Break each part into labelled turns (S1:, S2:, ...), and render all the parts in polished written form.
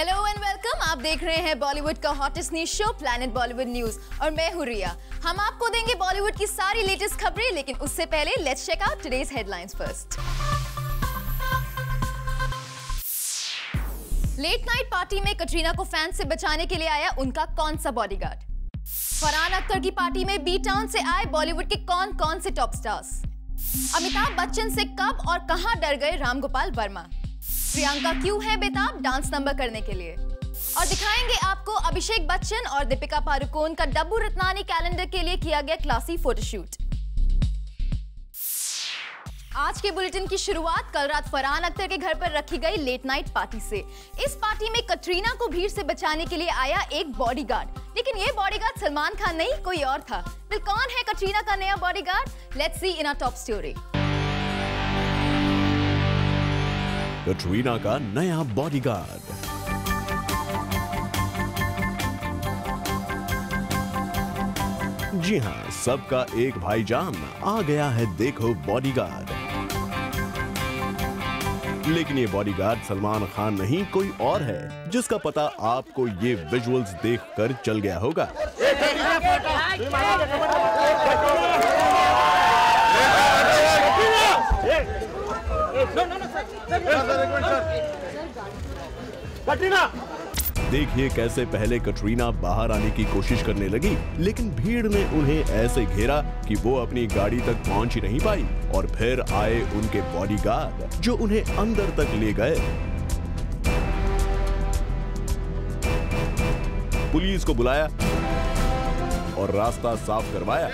S1: Hello and welcome. आप देख रहे हैं बॉलीवुड का hottest news show planet Bollywood news और मैं हूं रिया। हम आपको देंगे बॉलीवुड की सारी लेटेस्ट खबरें, लेकिन उससे पहले let's check out today's headlines first. Late night party में कटरीना को फैंस से बचाने के लिए आया उनका कौन सा बॉडीगार्ड? फरहान अख्तर की पार्टी में बी टाउन से आए बॉलीवुड के कौन कौन से टॉप स्टार्स? अमिताभ बच्चन से कब और कहां डर गए रामगोपाल वर्मा? प्रियंका क्यों है बेताब डांस नंबर करने के लिए? और दिखाएंगे आपको अभिषेक बच्चन और दीपिका पादुकोण का डब्बू रत्नानी कैलेंडर के लिए किया गया क्लासी फोटोशूट। आज के बुलेटिन की शुरुआत कल रात फरहान अख्तर के घर पर रखी गई लेट नाइट पार्टी से। इस पार्टी में कटरीना को भीड़ से बचाने के लिए आया एक बॉडीगार्ड, लेकिन ये बॉडीगार्ड सलमान खान नहीं कोई और था। फिर कौन है कटरीना का नया bodyguard? Let's see in a top story.
S2: Katrina का नया बॉडीगार्ड। जी हां, सबका एक भाईजान आ गया है, देखो बॉडीगार्ड। लेकिन ये बॉडीगार्ड सलमान खान नहीं कोई और है, जिसका पता आपको ये विजुअल्स देखकर चल गया होगा। देखिए कैसे पहले कटरीना बाहर आने की कोशिश करने लगी, लेकिन भीड़ ने उन्हें ऐसे घेरा कि वो अपनी गाड़ी तक पहुंच ही नहीं पाई। और फिर आए उनके बॉडीगार्ड जो उन्हें अंदर तक ले गए। पुलिस को बुलाया और रास्ता साफ करवाया।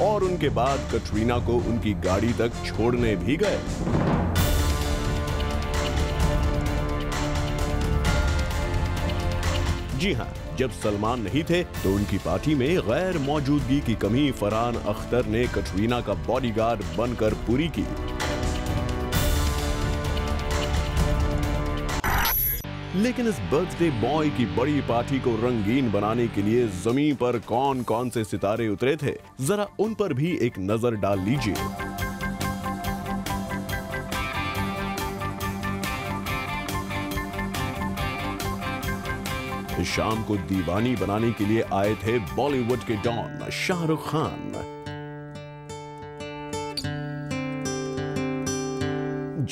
S2: और उनके बाद कटरीना को उनकी गाड़ी तक छोड़ने भी गए। जी हां, जब सलमान नहीं थे तो उनकी पार्टी में गैर मौजूदगी की कमी फरहान अख्तर ने कटरीना का बॉडीगार्ड बनकर पूरी की। लेकिन इस बर्थडे बॉय की बड़ी पार्टी को रंगीन बनाने के लिए जमीन पर कौन कौन से सितारे उतरे थे, जरा उन पर भी एक नजर डाल लीजिए। इस शाम को दीवानी बनाने के लिए आए थे बॉलीवुड के डॉन शाहरुख खान।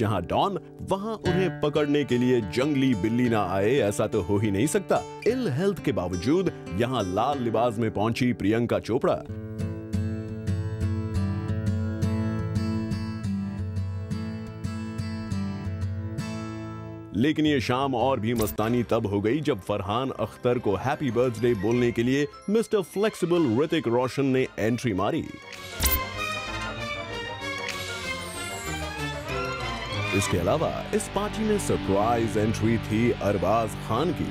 S2: जहां डॉन, वहां उन्हें पकड़ने के लिए जंगली बिल्ली ना आए, ऐसा तो हो ही नहीं सकता। इल हेल्थ के बावजूद यहां लाल लिबास में पहुंची प्रियंका चोपड़ा। लेकिन ये शाम और भी मस्तानी तब हो गई जब फरहान अख्तर को हैप्पी बर्थडे बोलने के लिए मिस्टर फ्लेक्सिबल ऋतिक रोशन ने एंट्री मारी। इसके अलावा इस पार्टी में सरप्राइज एंट्री थी अरबाज खान की।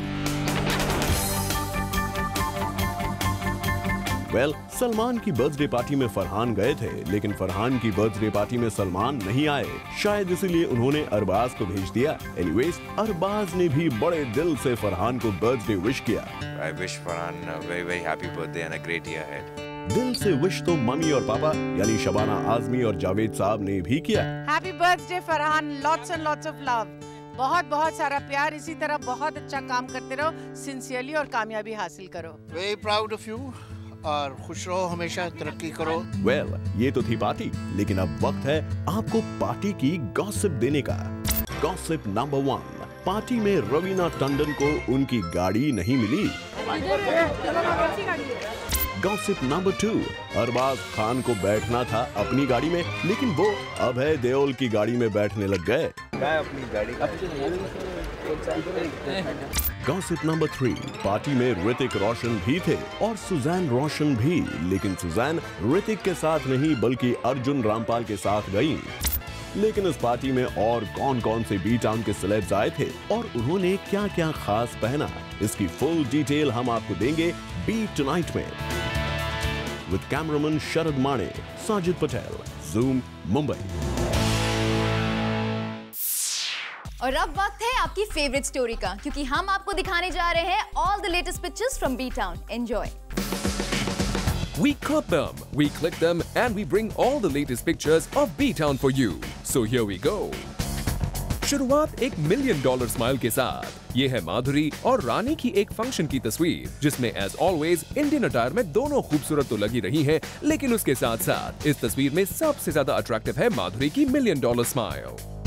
S2: सलमान की बर्थडे पार्टी में फरहान गए थे, लेकिन फरहान की बर्थडे पार्टी में सलमान नहीं आए। शायद इसीलिए उन्होंने अरबाज को भेज दिया। एनीवेज, अरबाज ने भी बड़े दिल से फरहान को बर्थडे विश किया।
S3: I wish Farhan a very very happy birthday and a great year ahead.
S2: दिल से विश तो मम्मी और पापा यानी शबाना आजमी और जावेद साहब ने भी किया।
S4: Happy birthday Farhan, lots and lots of love, बहुत बहुत सारा प्यार, इसी तरह बहुत अच्छा काम करते रहो, सिंसियरली और कामयाबी हासिल करो।
S5: वेरी प्राउड ऑफ यू और खुश रहो, हमेशा तरक्की करो।
S2: ये तो थी पार्टी, लेकिन अब वक्त है आपको पार्टी की गॉसिप देने का। गॉसिप नंबर 1, पार्टी में रवीना टंडन को उनकी गाड़ी नहीं मिली। गॉसिप नंबर 2, अरबाज खान को बैठना था अपनी गाड़ी में, लेकिन वो अभय देओल की गाड़ी में बैठने लग गए।
S3: मैं अपनी गाड़ी
S2: गॉसिप नंबर 3, पार्टी में ऋतिक रोशन भी थे और सुजैन रोशन भी, लेकिन सुजैन ऋतिक के साथ नहीं बल्कि अर्जुन रामपाल के साथ गई। लेकिन इस पार्टी में और कौन कौन से बी टाउन के सेलेब्स आए थे और उन्होंने क्या क्या खास पहना, इसकी फुल डिटेल हम आपको देंगे बी टुनाइट में विद कैमरामैन शरद माणे, साजिद पटेल, जूम मुंबई।
S1: और अब वक्त है आपकी फेवरेट स्टोरी का, क्योंकि हम आपको दिखाने जा रहे हैं all the latest pictures from B town. Enjoy.
S6: We cut them, we click them, and we bring all the latest pictures of B-Town for you. So here we go. शुरुआत एक $1 मिलियन स्माइल के साथ। ये है माधुरी और रानी की एक function की तस्वीर, जिसमें एज ऑलवेज इंडियन अटायर में दोनों खूबसूरत तो लगी रही हैं, लेकिन उसके साथ साथ इस तस्वीर में सबसे ज्यादा अट्रैक्टिव है माधुरी की $1 मिलियन स्माइल।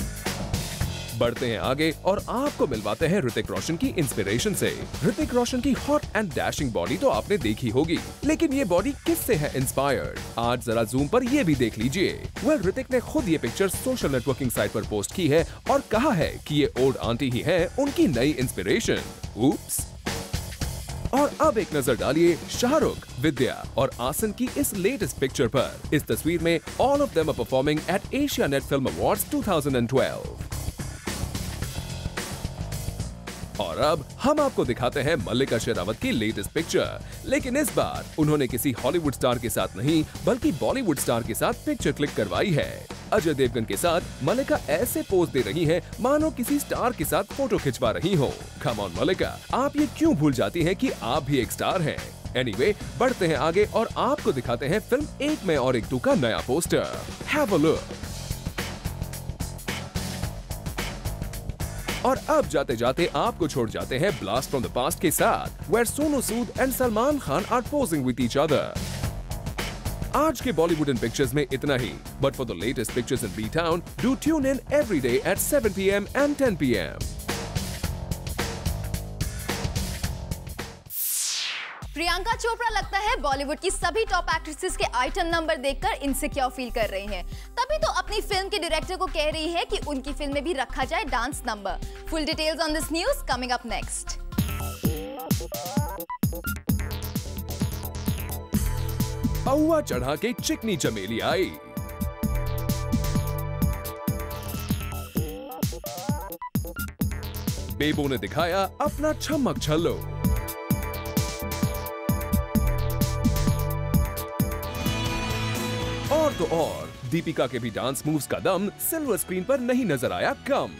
S6: बढ़ते हैं आगे और आपको मिलवाते हैं ऋतिक रोशन की इंस्पिरेशन से। ऋतिक रोशन की हॉट एंड डैशिंग बॉडी तो आपने देखी होगी, लेकिन ये बॉडी किससे है इंस्पायर्ड? आज जरा जूम पर ये भी देख लीजिए। वेल, ऋतिक ने खुद ये पिक्चर सोशल नेटवर्किंग साइट पर पोस्ट की है और कहा है कि ये ओल्ड आंटी ही है उनकी नई इंस्पिरेशन। ऊप्स। और अब एक नजर डालिए शाहरुख, विद्या और आसन की इस लेटेस्ट पिक्चर पर। इस तस्वीर में all of them are performing at Asianet film awards 2012। और अब हम आपको दिखाते हैं मल्लिका शेरावत की लेटेस्ट पिक्चर, लेकिन इस बार उन्होंने किसी हॉलीवुड स्टार के साथ नहीं बल्कि बॉलीवुड स्टार के साथ पिक्चर क्लिक करवाई है। अजय देवगन के साथ मल्लिका ऐसे पोज दे रही हैं मानो किसी स्टार के साथ फोटो खिंचवा रही हो। कम ऑन मल्लिका, आप ये क्यों भूल जाती हैं कि आप भी एक स्टार हैं? एनीवे, बढ़ते हैं आगे और आपको दिखाते हैं फिल्म एक में और एक टू का नया पोस्टर। Have a look. और अब जाते जाते आपको छोड़ जाते हैं ब्लास्ट फ्रॉम द पास्ट के साथ, where Sonu Sood and Salman Khan are posing with each other. आज के बॉलीवुड इन पिक्चर्स में इतना ही, but for the latest pictures in B-Town, do tune in every day at 7 PM and 10 PM.
S1: Priyanka Chopra लगता है बॉलीवुड की सभी टॉप एक्ट्रेसेस के आइटम नंबर देखकर इनसिक्योर फील कर रही हैं। तभी तो अपनी फिल्म के डायरेक्टर को कह रही है कि उनकी फिल्म में भी रखा जाए dance number. Full details on this news coming up next.
S6: पौआ चढ़ा के चिकनी चमेली आई। बेबो ने दिखाया अपना छमक छल्लो। और तो और दीपिका के भी डांस मूव्स का दम सिल्वर स्क्रीन पर नहीं नजर आया कम।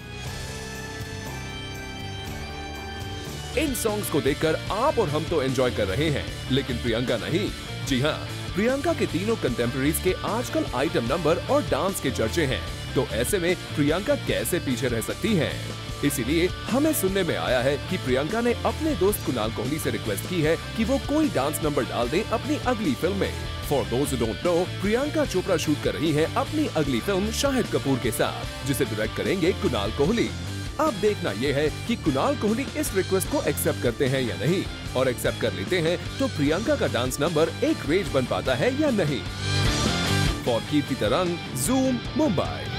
S6: इन सॉन्ग्स को देखकर आप और हम तो एंजॉय कर रहे हैं, लेकिन प्रियंका नहीं। जी हाँ, प्रियंका के तीनों कंटेम्पररीज के आजकल आइटम नंबर और डांस के चर्चे हैं, तो ऐसे में प्रियंका कैसे पीछे रह सकती हैं? इसीलिए हमें सुनने में आया है कि प्रियंका ने अपने दोस्त कुणाल कोहली से रिक्वेस्ट की है कि वो कोई डांस नंबर डाल दें अपनी अगली फिल्म में। For those who don't know, Priyanka Chopra shoot कर रही है अपनी अगली फिल्म शाहिद कपूर के साथ, जिसे डायरेक्ट करेंगे कुणाल कोहली। अब देखना ये है कि कुणाल कोहली इस रिक्वेस्ट को एक्सेप्ट करते हैं या नहीं, और एक्सेप्ट कर लेते हैं तो प्रियंका का डांस नंबर एक रेज बन पाता है या नहीं। फॉर कीर्ति तरंग, जूम, मुंबई।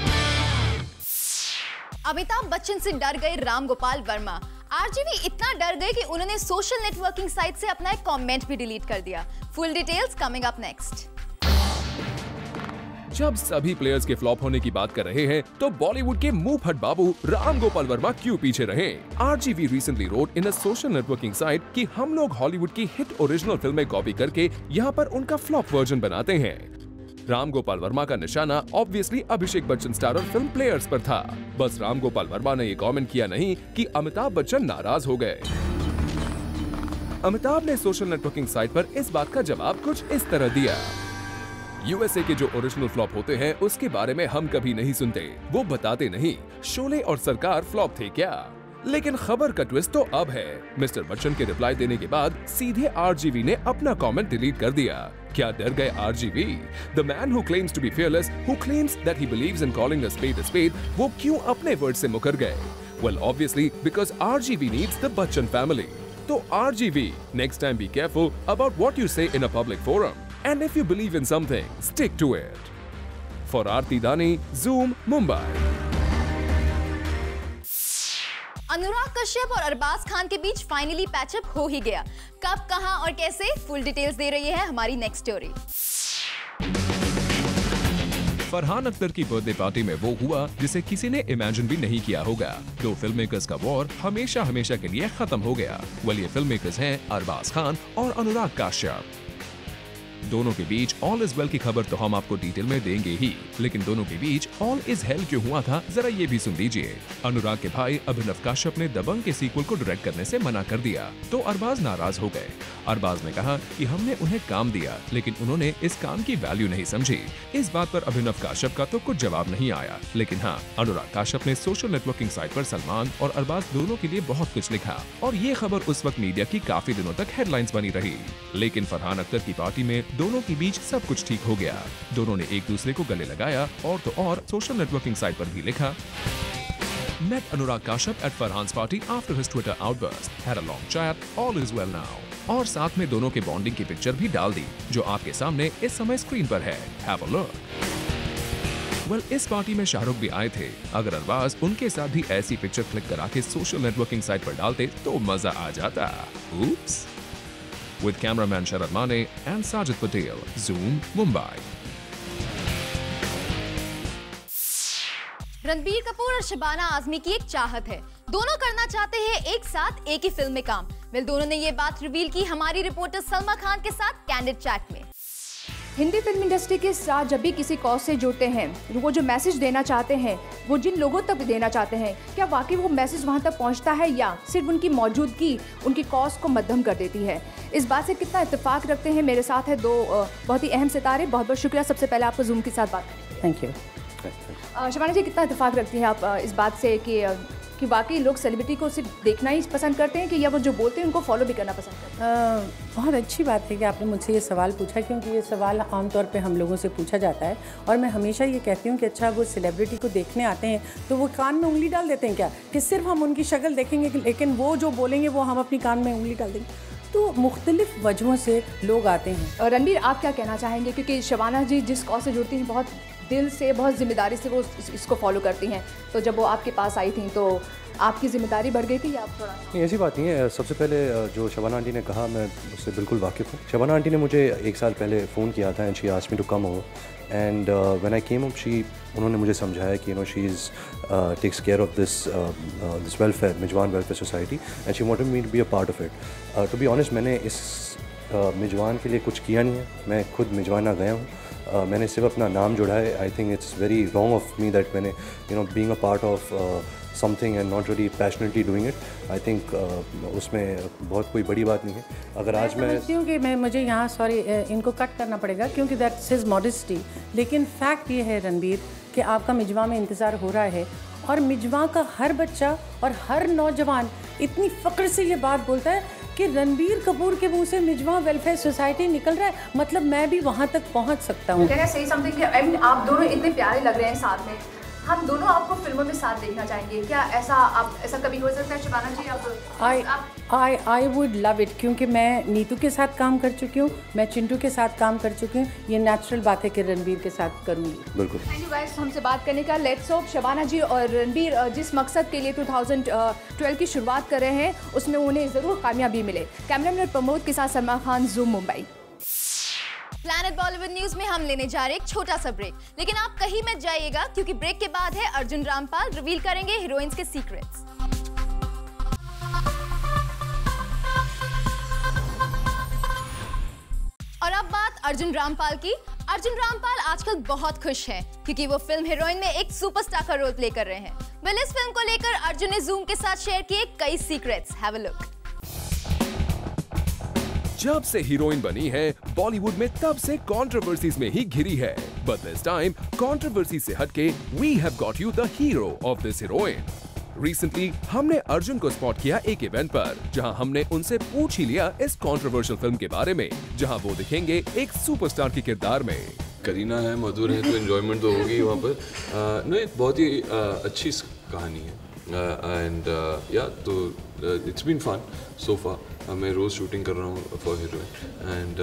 S1: अमिताभ बच्चन से डर गए राम गोपाल वर्मा। आरजीवी इतना डर गए कि उन्होंने सोशल नेटवर्किंग साइट से अपना एक कमेंट भी डिलीट कर दिया। Full details coming up next.
S6: जब सभी प्लेयर्स के फ्लॉप होने की बात कर रहे हैं, तो बॉलीवुड के मुंह फट बाबू राम गोपाल वर्मा क्यों पीछे रहे? RGV recently wrote in a social networking site कि हम लोग हॉलीवुड की हिट ओरिजिनल फिल्में कॉपी करके यहाँ पर उनका फ्लॉप वर्जन बनाते हैं। राम गोपाल वर्मा का निशाना obviously Abhishek Bachchan starrer film players पर था। बस राम गोपाल वर्मा ने ये कमेंट किया नहीं कि अमिताभ बच्चन नाराज हो गए। अमिताभ ने सोशल नेटवर्किंग साइट पर इस बात का जवाब कुछ इस तरह दिया। यूएसए के जो ओरिजिनल फ्लॉप होते हैं उसके बारे में हम कभी नहीं सुनते, वो बताते नहीं। शोले और सरकार फ्लॉप थे क्या? लेकिन खबर का ट्विस्ट तो अब है। मिस्टर बच्चन के रिप्लाई देने के बाद सीधे आरजीवी ने अपना कमेंट डिलीट कर दिया। क्या डर गए RGV? The man who claims to be fearless, who claims that he believes in calling a spade, वो क्यों अपने वर्ड से मुकर गए? Well, obviously because RGV needs the Bachchan family. तो RGV, next time be careful about what you say in a public forum, and if you believe in something, stick to it. For Aarti Dani, zoom, Mumbai.
S1: Anurag Kashyap और अरबाज खान के बीच finally patch up हो ही गया। कब, कहां और कैसे, full details दे रही है हमारी नेक्स्ट स्टोरी।
S6: फरहान अख्तर की बर्थडे पार्टी में वो हुआ जिसे किसी ने इमेजिन भी नहीं किया होगा। दो फिल्म मेकर्स का वॉर हमेशा हमेशा के लिए खत्म हो गया। ये फिल्म मेकर्स हैं अरबाज खान और अनुराग कश्यप। दोनों के बीच ऑल इज वेल की खबर तो हम आपको डिटेल में देंगे ही, लेकिन दोनों के बीच ऑल इज हेल क्यों हुआ था जरा ये भी सुन लीजिए। अनुराग के भाई अभिनव काश्यप ने दबंग के सीक्वल को डायरेक्ट करने से मना कर दिया तो अरबाज नाराज हो गए। अरबाज ने कहा कि हमने उन्हें काम दिया लेकिन उन्होंने इस काम की वैल्यू नहीं समझी। इस बात पर अभिनव काश्यप का तो कुछ जवाब नहीं आया, लेकिन हाँ, अनुराग काश्यप ने सोशल नेटवर्किंग साइट पर सलमान और अरबाज दोनों के लिए बहुत कुछ लिखा और ये खबर उस वक्त मीडिया की काफी दिनों तक हेडलाइंस बनी रही। लेकिन फरहान अख्तर की पार्टी में दोनों के बीच सब कुछ ठीक हो गया। दोनों ने एक दूसरे को गले लगाया और तो और सोशल नेटवर्किंग साइट पर भी लिखा, Met Anurag Kashyap at Farhan's party after his Twitter outburst. Had a long chat. All is well now. और साथ में दोनों के बॉन्डिंग की पिक्चर भी डाल दी जो आपके सामने इस समय स्क्रीन पर है। Have a look. Well, इस पार्टी में शाहरुख भी आए थे। अगर अरबाज उनके साथ भी ऐसी पिक्चर क्लिक करा के सोशल नेटवर्किंग साइट पर डालते तो मजा आ जाता। Oops. With cameraman Sharad Mane and Sajid Patel, Zoom, Mumbai.
S1: Ranbir Kapoor और शबाना आजमी की एक चाहत है, दोनों करना चाहते हैं एक साथ एक ही फिल्म में काम। वेल, दोनों ने ये बात रिवील की हमारी रिपोर्टर सलमा खान के साथ कैंडिड चैट में।
S7: हिंदी फिल्म इंडस्ट्री के स्टार जब भी किसी कॉज से जुड़ते हैं, वो जो मैसेज देना चाहते हैं वो जिन लोगों तक देना चाहते हैं, क्या वाकई वो मैसेज वहाँ तक पहुँचता है या सिर्फ उनकी मौजूदगी उनकी कॉज को मध्यम कर देती है? इस बात से कितना इत्तेफाक रखते हैं मेरे साथ है दो बहुत ही अहम सितारे। बहुत बहुत शुक्रिया सबसे पहले आपको जूम के साथ बात करें।
S8: Thank you.
S7: शबाना जी, कितना इत्तेफाक रखती हैं आप इस बात से कि वाकई लोग सेलिब्रिटी को सिर्फ देखना ही पसंद करते हैं कि या वो जो बोलते हैं उनको फॉलो भी करना पसंद करते हैं?
S8: बहुत अच्छी बात है कि आपने मुझसे ये सवाल पूछा, क्योंकि ये सवाल आमतौर पे हम लोगों से पूछा जाता है और मैं हमेशा ये कहती हूँ कि अच्छा, वो सेलिब्रिटी को देखने आते हैं तो वो कान में उंगली डाल देते हैं क्या कि सिर्फ हम उनकी शक्ल देखेंगे लेकिन वो जो बोलेंगे वो हम अपनी कान में उंगली डाल देंगे? तो मुख्तलिफ वजहों से लोग आते हैं।
S7: और रणबीर, आप क्या कहना चाहेंगे? क्योंकि शबाना जी जिस कॉज से जुड़ती हैं बहुत दिल से, बहुत जिम्मेदारी से वो इसको फॉलो करती हैं, तो जब वो आपके पास आई थी तो आपकी जिम्मेदारी बढ़ गई थी या आप थोड़ा?
S9: नहीं, ऐसी बात नहीं है। सबसे पहले जो शबाना आंटी ने कहा मैं उससे बिल्कुल वाकिफ़ हूँ। शबाना आंटी ने मुझे 1 साल पहले फ़ोन किया था and she asked me to come over and when I came up उन्होंने मुझे समझाया कि she is takes care of this welfare, Mijwan welfare society and she wanted me to be a part of it. To be honest, मैंने इस मिजवान के लिए कुछ किया नहीं है, मैं खुद मिजवाना गया हूँ। मैंने सिर्फ अपना नाम जोड़ा है। I think it's very wrong of me that मैंने being a part of something and not really passionately doing it. I think उसमें बहुत कोई बड़ी बात नहीं है। अगर आज मैं
S8: समझती हूँ कि मुझे यहाँ इनको कट करना पड़ेगा क्योंकि दैट्स हिज मॉडेस्टी, लेकिन फैक्ट ये है रणबीर कि आपका मिजवा में इंतज़ार हो रहा है और मिजवा का हर बच्चा और हर नौजवान इतनी फ़ख्र से ये बात बोलता है कि रणबीर कपूर के मुंह से मिजवा वेलफेयर सोसाइटी निकल रहा है, मतलब मैं भी वहाँ तक पहुँच सकता हूँ।
S7: आप दोनों इतने प्यारे लग रहे हैं साथ में, हम दोनों आपको फिल्मों में साथ देखना चाहेंगे। क्या ऐसा कभी हो सकता है शबाना जी?
S8: आई वुड लव इट, क्योंकि मैं नीतू के साथ काम कर चुकी हूँ, मैं चिंटू के साथ काम कर चुकी हूँ। ये नेचुरल बात है कि रणबीर के साथ करूँगी।
S9: बिल्कुल।
S7: थैंक यू गाइस हमसे बात करने का। लेट्स होप शबाना जी और रणबीर जिस मकसद के लिए 2012 की शुरुआत कर रहे हैं उसमें उन्हें ज़रूर कामयाबी मिले। कैमरामैन प्रमोद के साथ Salma Khan, zoom, Mumbai.
S1: Planet Bollywood news में हम लेने जा रहे एक छोटा सा ब्रेक, लेकिन आप कहीं मत जाइएगा क्योंकि ब्रेक के बाद है अर्जुन रामपाल रिवील करेंगे हीरोइंस के सीक्रेट्स। और अब बात अर्जुन रामपाल की। अर्जुन रामपाल आजकल बहुत खुश हैं क्योंकि वो फिल्म हीरोइन में एक सुपरस्टार का रोल प्ले कर रहे हैं। वेल, इस फिल्म को लेकर अर्जुन ने जूम के साथ शेयर किए कई सीक्रेट्स। Have a look.
S6: जब से हीरोइन बनी है बॉलीवुड में तब से कंट्रोवर्सीज में ही घिरी है, बट दिस टाइम कंट्रोवर्सी से हटके we have got you the hero of this heroine. Recently हमने अर्जुन को स्पॉट किया एक इवेंट पर जहां हमने उनसे पूछ ही लिया इस कंट्रोवर्शियल फिल्म के बारे में जहां वो दिखेंगे एक सुपरस्टार के किरदार में।
S10: करीना है, मधुर है, तो एंजॉयमेंट तो होगी वहाँ पर। नहीं, बहुत ही अच्छी कहानी है एंड या तो it's been fun so far. मैं रोज शूटिंग कर रहा हूँ for heroine and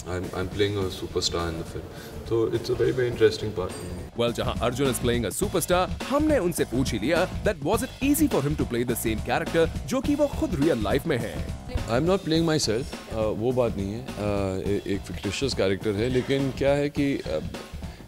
S10: I am playing a superstar in the film, तो it's a very interesting part.
S6: Well, जहां Arjun is playing a superstar, हमने उनसे पूछ ही लिया that was it easy for him to play the same character जो कि वो खुद रियल लाइफ में है।
S10: I am not playing myself, वो बात नहीं है, एक फिक्टिशियस कैरेक्टर है, लेकिन क्या है कि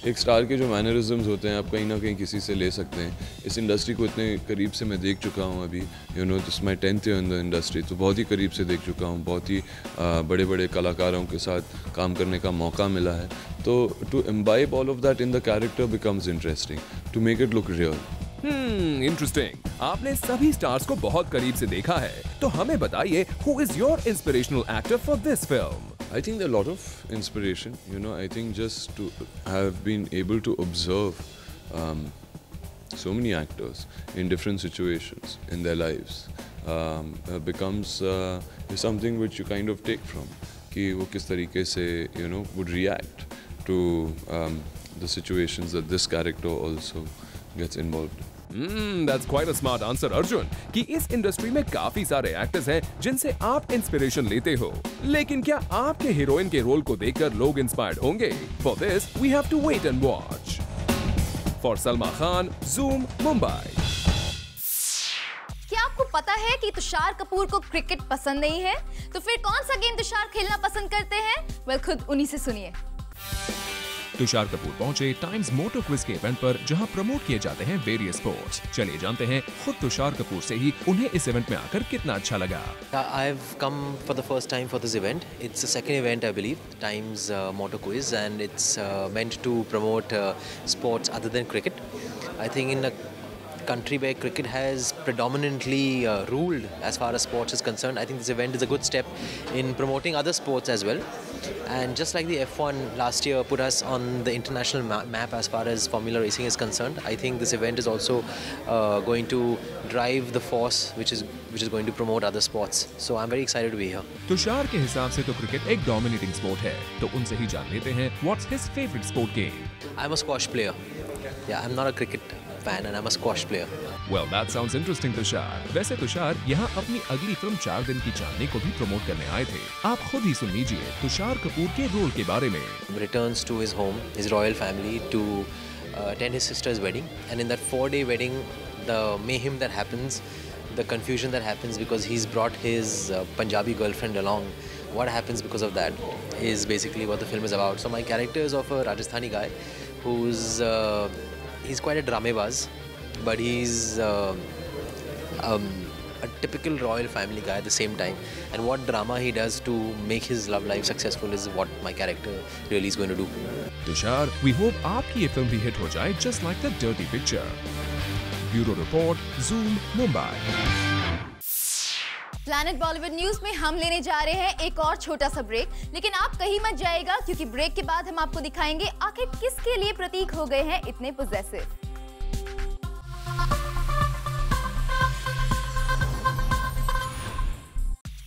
S10: एक स्टार के जो मैनरिज्म्स होते हैं आप कहीं ना कहीं किसी से ले सकते हैं। इस इंडस्ट्री को इतने करीब से मैं देख चुका हूँ अभी, you know this my 10th year in the industry, तो बहुत ही करीब से देख चुका हूँ, बहुत ही बड़े बड़े कलाकारों के साथ काम करने का मौका मिला है। तो to imbibe all of that in the character becomes interesting, to make it look real.
S6: Interesting. आपने सभी स्टार्स को बहुत करीब से देखा है, तो हमें बताइए who is your inspirational actor for this film?
S10: I think there are a lot of inspiration, you know. I think just to have been able to observe so many actors in different situations in their lives becomes something which you kind of take from, कि वो किस तरीके से you know would react to the situations that this character also gets involved in.
S6: That's quite a smart answer, Arjun, कि इस industry में काफी सारे एक्टर्स हैं जिनसे आप इंस्पिरेशन लेते हो, लेकिन क्या आपके हीरोइन के रोल को देखकर लोग इंस्पायर्ड होंगे? For this, we have to wait and watch. For Salma Khan, Zoom, Mumbai.
S1: क्या आपको पता है कि तुषार कपूर को क्रिकेट पसंद नहीं है? तो फिर कौन सा गेम तुषार खेलना पसंद करते हैं? वेल, खुद उन्हीं से सुनिए।
S6: तुषार कपूर पहुंचे टाइम्स मोटर क्विज के इवेंट पर, जहां प्रमोट किए जाते हैं वेरियस स्पोर्ट्स। चलिए जानते हैं खुद तुषार कपूर से ही उन्हें इस इवेंट में आकर कितना अच्छा लगा।
S11: I've come for the first time for this event. It's the second event, I believe, Times Motor Quiz, and it's meant to promote sports other than cricket. I think in a country where cricket has predominantly ruled as far as sports is concerned, I think this event is a good step in promoting other sports as well. And just like the F1 last year put us on the international map as far as Formula racing is concerned, I think this event is also going to drive the force which is going to promote other sports. So I'm very excited to be here.
S6: Tushar के हिसाब से तो cricket एक dominating sport है, तो उनसे ही जान लेते हैं what's his favorite sport game.
S11: I'm a squash player. Yeah, I'm not a cricket fan and I'm a squash player.
S6: Well, that sounds interesting, Tushar. वैसे तुषार यहाँ अपनी अगली फिल्म 4 दिन की चांदनी को भी प्रमोट करने आए थे। आप खुद ही सुन लीजिए तुषार कपूर के रोल के बारे में।
S11: Returns to his home, his royal family, to attend his sister's wedding, and in that 4-day wedding, the mayhem that happens, the confusion that happens because he's brought his Punjabi girlfriend along. What happens because of that is basically what the film is about. So my character is of a Rajasthani guy who's he's quite a dramebaz, but he's a typical royal family guy at the same time. And what drama he does to make his love life successful is what my character really is going to do.
S6: Tushar, we hope आपकी ये film भी hit हो जाए just like the Dirty Picture. Bureau Report, Zoom, Mumbai.
S1: Planet Bollywood news में हम लेने जा रहे हैं एक और छोटा सा ब्रेक, लेकिन आप कहीं मत जाइएगा क्योंकि ब्रेक के बाद हम आपको दिखाएंगे आखिर किसके लिए प्रतीक हो गए हैं इतने पोजेसिव।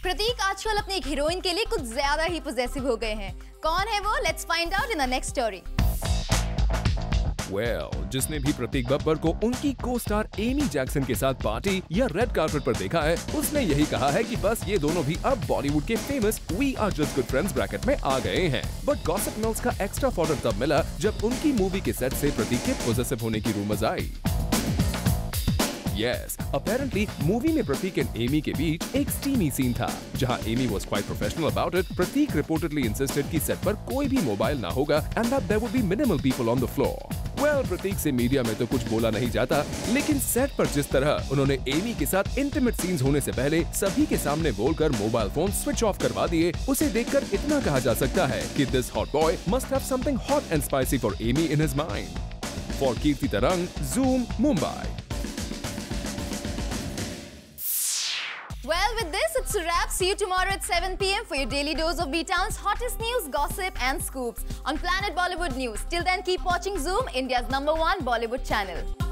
S1: प्रतीक आजकल अपनी एक हीरोइन के लिए कुछ ज्यादा ही पोजेसिव हो गए हैं। कौन है वो? Let's find out in the next story.
S6: जिसने भी प्रतीक बब्बर को उनकी को स्टार एमी जैक्सन के साथ पार्टी या रेड कार्पेट पर देखा है, उसने यही कहा है कि बस ये दोनों भी अब बॉलीवुड के famous we are just good friends bracket में आ गए हैं। बट गॉसिप मिल्स का एक्स्ट्रा फॉर्डर तब मिला जब उनकी मूवी के सेट से प्रतीक के पॉजिटिव होने की रूमर्स आई। Yes, apparently मूवी में प्रतीक एंड एमी के बीच एक स्टीमी सीन था, जहां Amy was quite professional about it. Prateek reportedly insisted कि सेट पर कोई भी मोबाइल ना होगा and that there would be minimal people on the floor. Well, प्रतीक से मीडिया में तो कुछ बोला नहीं जाता, लेकिन सेट पर जिस तरह उन्होंने एमी के साथ इंटीमेट सीन्स होने से पहले सभी के सामने बोलकर मोबाइल फोन स्विच ऑफ करवा दिए, उसे देखकर इतना कहा जा सकता है कि this hot boy must have something hot and spicy for Amy in his mind. For Kirti Tarang, Zoom, Mumbai.
S1: Well, with this, it's a wrap. See you tomorrow at 7 p.m. for your daily dose of B-Town's hottest news, gossip and scoops on Planet Bollywood News. Till then, keep watching Zoom, India's #1 Bollywood channel.